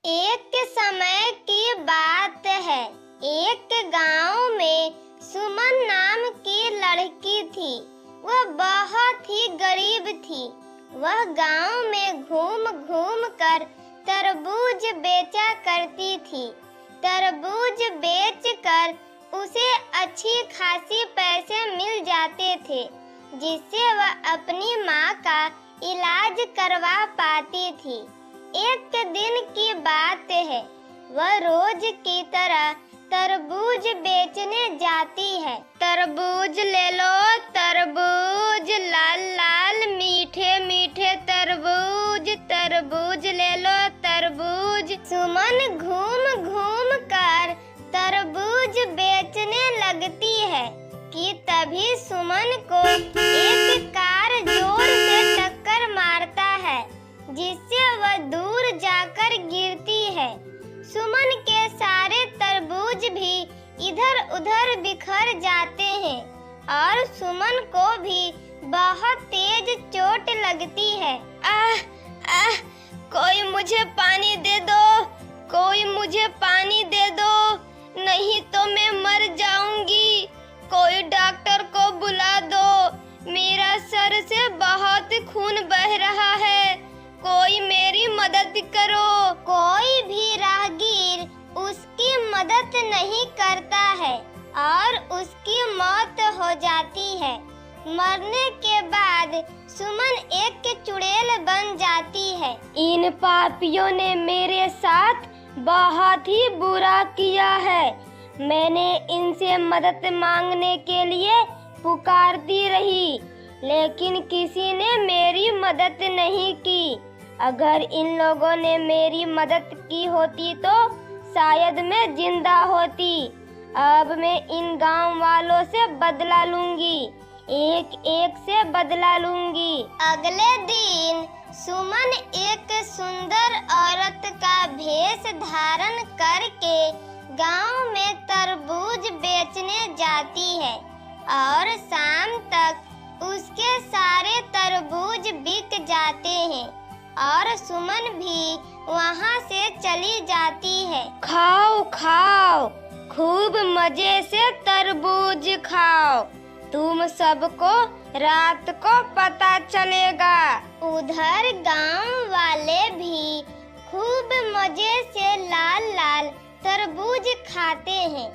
एक समय की बात है। एक गांव में सुमन नाम की लड़की थी। वह बहुत ही गरीब थी। वह गांव में घूम घूम कर तरबूज बेचा करती थी। तरबूज बेचकर उसे अच्छी खासी पैसे मिल जाते थे, जिससे वह अपनी माँ का इलाज करवा पाती थी। एक दिन की बात है, वह रोज की तरह तरबूज बेचने जाती है। तरबूज ले लो तरबूज, लाल लाल मीठे मीठे तरबूज, तरबूज ले लो तरबूज। सुमन घूम घूम कर तरबूज बेचने लगती है कि तभी सुमन को एक कार जोर से टक्कर मारता है, जिससे वह दूर जाकर गिरती है। सुमन के सारे तरबूज भी इधर उधर बिखर जाते हैं और सुमन को भी बहुत तेज चोट लगती है। आह आह, कोई मुझे पानी दे दो, कोई मुझे पानी दे दो, नहीं तो मैं मर जाऊंगी। कोई डॉक्टर को बुला दो, मेरा सर से बहुत खून बह रहा है, कोई मेरी मदद करो। कोई भी राहगीर उसकी मदद नहीं करता है और उसकी मौत हो जाती है। मरने के बाद सुमन एक चुड़ैल बन जाती है। इन पापियों ने मेरे साथ बहुत ही बुरा किया है। मैंने इनसे मदद मांगने के लिए पुकारती रही, लेकिन किसी ने मेरी मदद नहीं की। अगर इन लोगों ने मेरी मदद की होती तो शायद मैं जिंदा होती। अब मैं इन गांव वालों से बदला लूंगी, एक एक से बदला लूंगी। अगले दिन सुमन एक सुंदर औरत का भेष धारण करके गांव में तरबूज बेचने जाती है और शाम तक उसके सारे तरबूज बिक जाते हैं और सुमन भी वहां से चली जाती है। खाओ खाओ, खूब मजे से तरबूज खाओ, तुम सबको रात को पता चलेगा। उधर गांव वाले भी खूब मजे से लाल लाल तरबूज खाते हैं।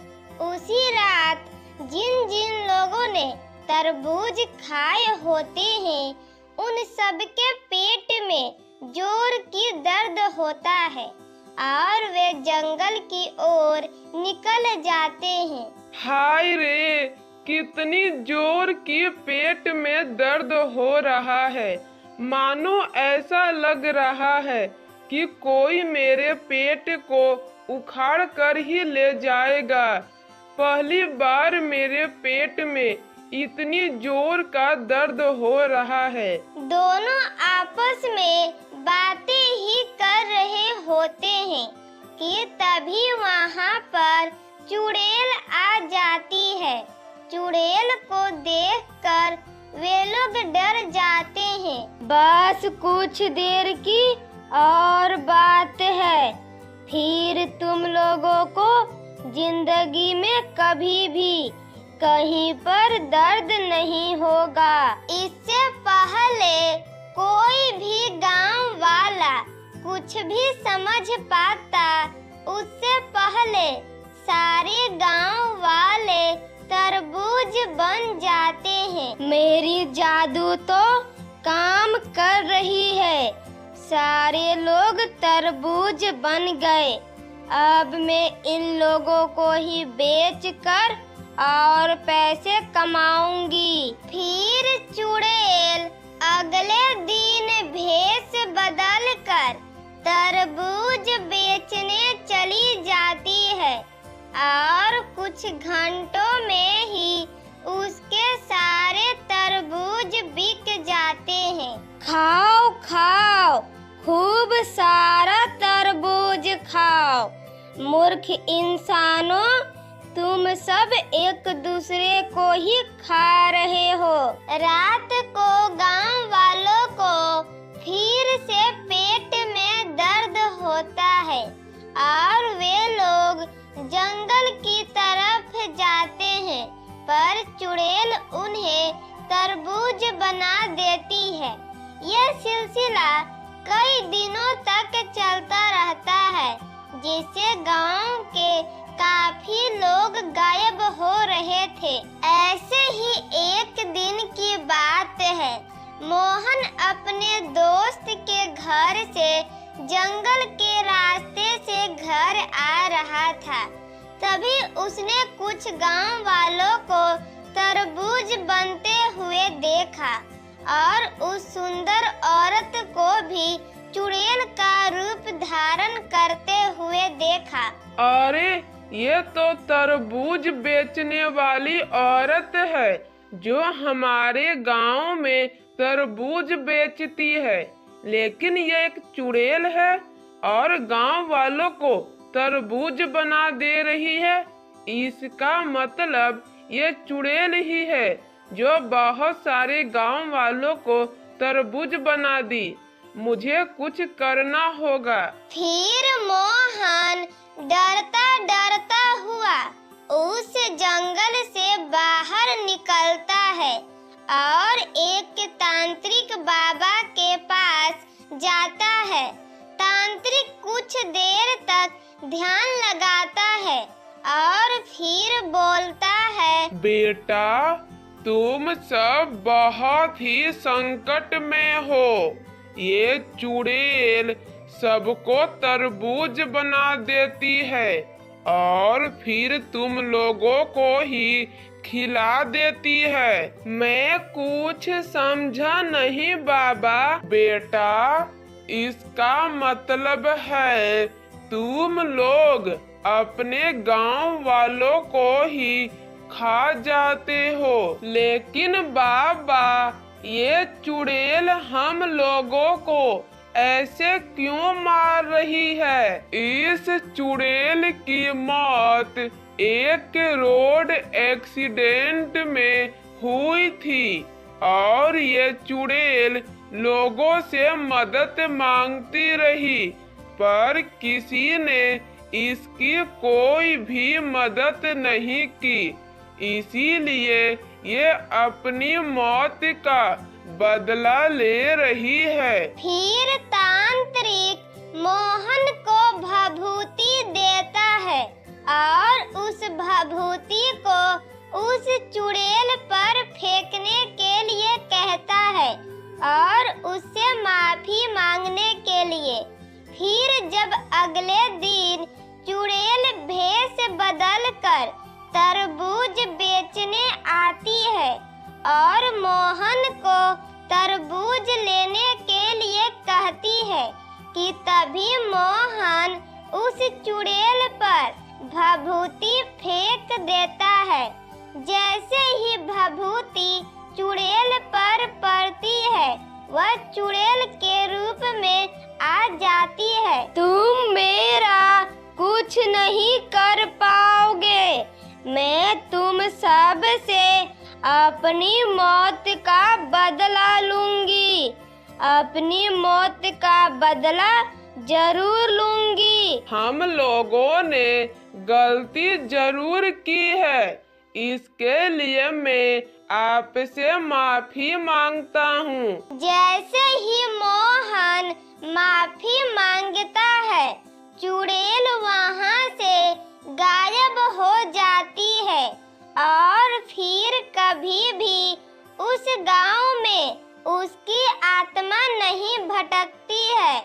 उसी रात जिन जिन लोगों ने तरबूज खाए होते हैं, उन सबके पेट में जोर की दर्द होता है और वे जंगल की ओर निकल जाते हैं। हाय रे, कितनी जोर की पेट में दर्द हो रहा है। मानो ऐसा लग रहा है कि कोई मेरे पेट को उखाड़ कर ही ले जाएगा। पहली बार मेरे पेट में इतनी जोर का दर्द हो रहा है। दोनों आपस में बातें ही कर रहे होते हैं कि तभी वहाँ पर चुड़ैल आ जाती है। चुड़ैल को देखकर वे लोग डर जाते हैं। बस कुछ देर की और बात है, फिर तुम लोगों को जिंदगी में कभी भी कहीं पर दर्द नहीं होगा। इससे पहले कोई भी गांव वाला कुछ भी समझ पाता, उससे पहले सारे गांव वाले तरबूज बन जाते हैं। मेरी जादू तो काम कर रही है, सारे लोग तरबूज बन गए। अब मैं इन लोगों को ही बेचकर और पैसे कमाऊंगी। फिर चुड़ैल अगले दिन भेष बदल कर तरबूज बेचने चली जाती है और कुछ घंटों में ही उसके सारे तरबूज बिक जाते हैं। खाओ खाओ, खूब सारा तरबूज खाओ। मूर्ख इंसानों, तुम सब एक दूसरे को ही खा रहे हो। रात को गांव वालों को फिर से पेट में दर्द होता है। है और वे लोग जंगल की तरफ जाते हैं, पर चुड़ैल उन्हें तरबूज बना देती है। यह सिलसिला कई दिनों तक चलता रहता है, जिससे गांव के काफी लोग गायब हो रहे थे। ऐसे ही एक दिन की बात है, मोहन अपने दोस्त के घर से जंगल के रास्ते से घर आ रहा था। तभी उसने कुछ गांव वालों को तरबूज बनते हुए देखा और उस सुंदर औरत को भी चुड़ैल का रूप धारण करते हुए देखा। अरे ये तो तरबूज बेचने वाली औरत है जो हमारे गांव में तरबूज बेचती है, लेकिन ये एक चुड़ैल है और गांव वालों को तरबूज बना दे रही है। इसका मतलब ये चुड़ैल ही है जो बहुत सारे गांव वालों को तरबूज बना दी। मुझे कुछ करना होगा। फिर मोहन डरता डरता हुआ उस जंगल से बाहर निकलता है और एक तांत्रिक बाबा के पास जाता है। तांत्रिक कुछ देर तक ध्यान लगाता है और फिर बोलता है, बेटा, तुम सब बहुत ही संकट में हो। ये चुड़ैल सबको तरबूज बना देती है और फिर तुम लोगों को ही खिला देती है। मैं कुछ समझा नहीं बाबा। बेटा, इसका मतलब है तुम लोग अपने गांव वालों को ही खा जाते हो। लेकिन बाबा, ये चुड़ैल हम लोगों को ऐसे क्यों मार रही है? इस चुड़ैल की मौत एक रोड एक्सीडेंट में हुई थी और ये चुड़ैल लोगों से मदद मांगती रही, पर किसी ने इसकी कोई भी मदद नहीं की। इसीलिए ये अपनी मौत का बदला ले रही है। फिर तांत्रिक मोहन को भभूति देता है और उस भभूति को उस चुड़ैल पर फेंकने के लिए कहता है और उससे माफी मांगने के लिए। फिर जब अगले दिन चुड़ैल भेष बदल कर तरबूज बेचने आती है और मोहन को तरबूज लेने के लिए कहती है कि तभी मोहन उस चुड़ैल पर भभूति फेंक देता है। जैसे ही भभूति चुड़ैल पर पड़ती है, वह चुड़ैल के रूप में आ जाती है। तुम मेरा कुछ नहीं कर पाओगे। मैं तुम सब से अपनी मौत का बदला लूंगी। अपनी मौत का बदला जरूर लूंगी। हम लोगों ने गलती जरूर की है, इसके लिए मैं आपसे माफी मांगता हूँ। जैसे ही मोहन माफी मांगता है, चुड़ैल वहाँ से गायब हो जाती है और फिर कभी भी उस गांव में उसकी आत्मा नहीं भटकती है।